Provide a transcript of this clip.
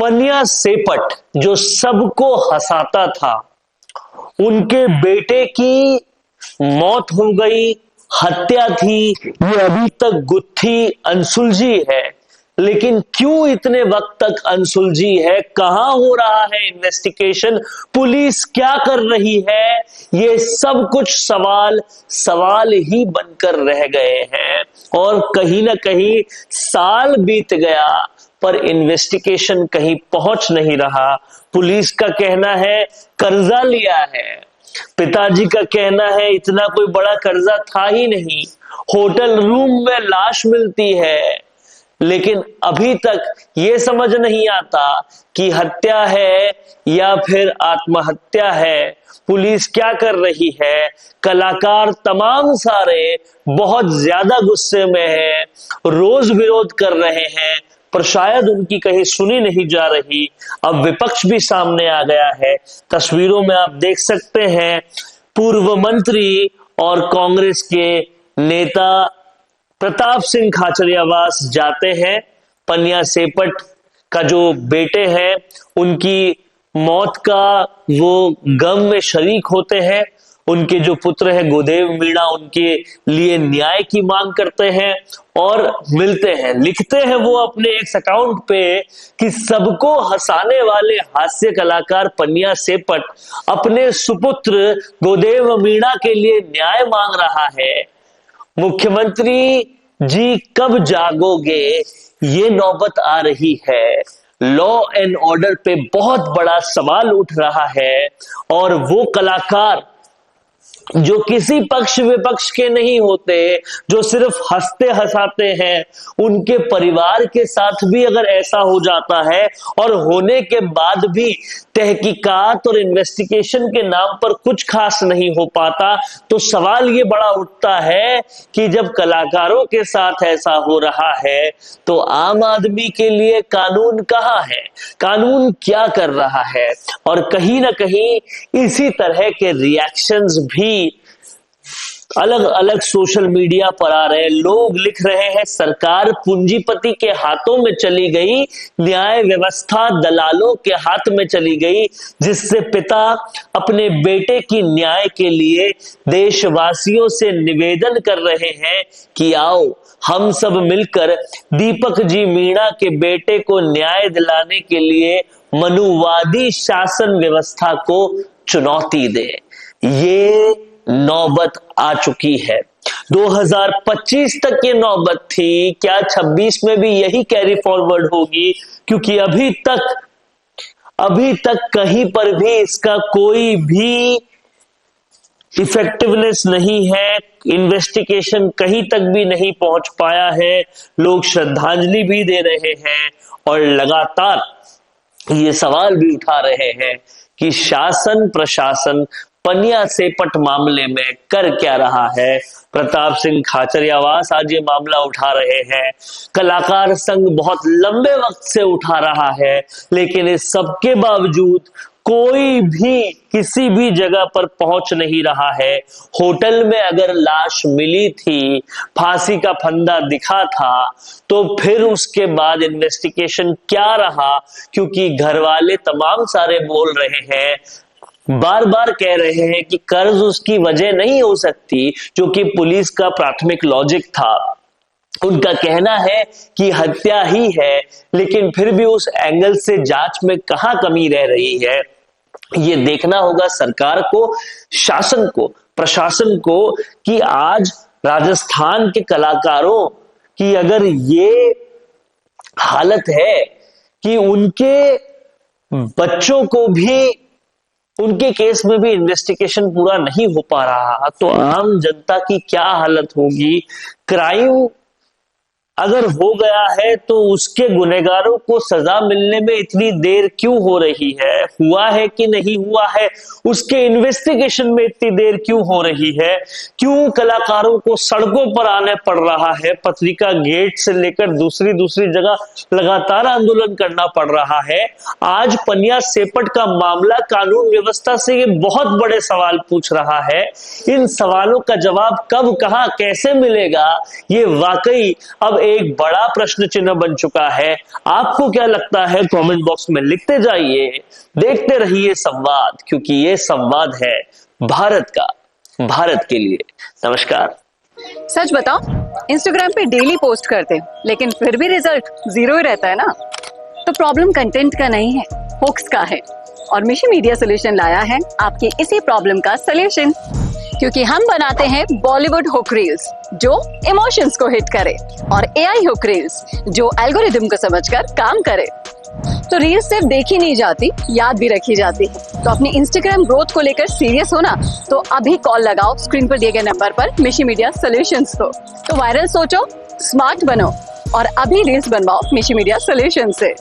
पन्या सेपट जो सबको हंसाता था, उनके बेटे की मौत हो गई, हत्या थी, ये अभी तक गुत्थी अनसुलझी है। लेकिन क्यों इतने वक्त तक अनसुलझी है? कहां हो रहा है इन्वेस्टिगेशन? पुलिस क्या कर रही है? ये सब कुछ सवाल ही बनकर रह गए हैं और कहीं ना कहीं साल बीत गया पर इन्वेस्टिगेशन कहीं पहुंच नहीं रहा। पुलिस का कहना है कर्जा लिया है, पिताजी का कहना है इतना कोई बड़ा कर्जा था ही नहीं, होटल रूम में लाश मिलती है, लेकिन अभी तक ये समझ नहीं आता कि हत्या है या फिर आत्महत्या है। पुलिस क्या कर रही है? कलाकार तमाम सारे बहुत ज्यादा गुस्से में हैं, रोज विरोध कर रहे हैं, पर शायद उनकी कहीं सुनी नहीं जा रही। अब विपक्ष भी सामने आ गया है। तस्वीरों में आप देख सकते हैं पूर्व मंत्री और कांग्रेस के नेता प्रताप सिंह खाचरियावास जाते हैं। पन्या सेपट का जो बेटे हैं उनकी मौत का वो गम में शरीक होते हैं। उनके जो पुत्र है गोदेव मीणा उनके लिए न्याय की मांग करते हैं और मिलते हैं। लिखते हैं वो अपने एक अकाउंट पे कि सबको हंसाने वाले हास्य कलाकार पन्या सेपट अपने सुपुत्र गोदेव मीणा के लिए न्याय मांग रहा है। मुख्यमंत्री जी कब जागोगे, ये नौबत आ रही है। लॉ एंड ऑर्डर पे बहुत बड़ा सवाल उठ रहा है और वो कलाकार जो किसी पक्ष विपक्ष के नहीं होते, जो सिर्फ हंसते हंसाते हैं, उनके परिवार के साथ भी अगर ऐसा हो जाता है और होने के बाद भी तहकीकात और इन्वेस्टिगेशन के नाम पर कुछ खास नहीं हो पाता, तो सवाल ये बड़ा उठता है कि जब कलाकारों के साथ ऐसा हो रहा है तो आम आदमी के लिए कानून कहाँ है? कानून क्या कर रहा है? और कहीं ना कहीं इसी तरह के रिएक्शंस भी अलग अलग सोशल मीडिया पर आ रहे हैं। लोग लिख रहे हैं सरकार पूंजीपति के हाथों में चली गई, न्याय व्यवस्था दलालों के हाथ में चली गई, जिससे पिता अपने बेटे की न्याय के लिए देशवासियों से निवेदन कर रहे हैं कि आओ हम सब मिलकर दीपक जी मीणा के बेटे को न्याय दिलाने के लिए मनुवादी शासन व्यवस्था को चुनौती दे। ये नौबत आ चुकी है। 2025 तक ये नौबत थी, क्या 26 में भी यही कैरी फॉरवर्ड होगी? क्योंकि अभी तक कहीं पर भी इसका कोई भी इफेक्टिवनेस नहीं है। इन्वेस्टिगेशन कहीं तक भी नहीं पहुंच पाया है। लोग श्रद्धांजलि भी दे रहे हैं और लगातार ये सवाल भी उठा रहे हैं कि शासन प्रशासन पन्या सेपट मामले में कर क्या रहा है। प्रताप सिंह खाचरियावास आज ये मामला उठा रहे हैं, कलाकार संघ बहुत लंबे वक्त से उठा रहा है, लेकिन इस सबके बावजूद कोई भी किसी भी जगह पर पहुंच नहीं रहा है। होटल में अगर लाश मिली थी, फांसी का फंदा दिखा था, तो फिर उसके बाद इन्वेस्टिगेशन क्या रहा? क्योंकि घर वाले तमाम सारे बोल रहे हैं, बार बार कह रहे हैं कि कर्ज उसकी वजह नहीं हो सकती, जो कि पुलिस का प्राथमिक लॉजिक था। उनका कहना है कि हत्या ही है, लेकिन फिर भी उस एंगल से जांच में कहां कमी रह रही है, ये देखना होगा सरकार को, शासन को, प्रशासन को कि आज राजस्थान के कलाकारों की अगर ये हालत है कि उनके बच्चों को भी, उनके केस में भी इन्वेस्टिगेशन पूरा नहीं हो पा रहा, तो आम जनता की क्या हालत होगी। क्राइम अगर हो गया है तो उसके गुनहगारों को सजा मिलने में इतनी देर क्यों हो रही है? हुआ है कि नहीं हुआ है, उसके इन्वेस्टिगेशन में इतनी देर क्यों हो रही है? क्यों कलाकारों को सड़कों पर आने पड़ रहा है? पत्रिका गेट से लेकर दूसरी जगह लगातार आंदोलन करना पड़ रहा है। आज पन्या सेपट का मामला कानून व्यवस्था से ये बहुत बड़े सवाल पूछ रहा है। इन सवालों का जवाब कब, कहां, कैसे मिलेगा, ये वाकई अब एक बड़ा प्रश्न चिन्ह बन चुका है। आपको क्या लगता है कमेंट बॉक्स में लिखते जाइए। देखते रहिए संवाद, क्योंकि ये संवाद है भारत का, भारत के लिए। नमस्कार। सच बताओ, इंस्टाग्राम पे डेली पोस्ट करते लेकिन फिर भी रिजल्ट 0 ही रहता है ना। तो प्रॉब्लम कंटेंट का नहीं है, हुक्स का है। और मिशी मीडिया सोल्यूशन लाया है आपके इसी प्रॉब्लम का सोल्यूशन, क्योंकि हम बनाते हैं बॉलीवुड हुक रील्स जो इमोशंस को हिट करे, और एआई हुक रील्स जो एल्गोरिदम को समझकर काम करे। तो रील्स सिर्फ देखी नहीं जाती, याद भी रखी जाती है। तो अपनी इंस्टाग्राम ग्रोथ को लेकर सीरियस हो ना, तो अभी कॉल लगाओ स्क्रीन पर दिए गए नंबर पर मिशी मीडिया सोल्यूशंस को। तो वायरल सोचो, स्मार्ट बनो और अभी रील्स बनवाओ मिशी मीडिया सोल्यूशन से।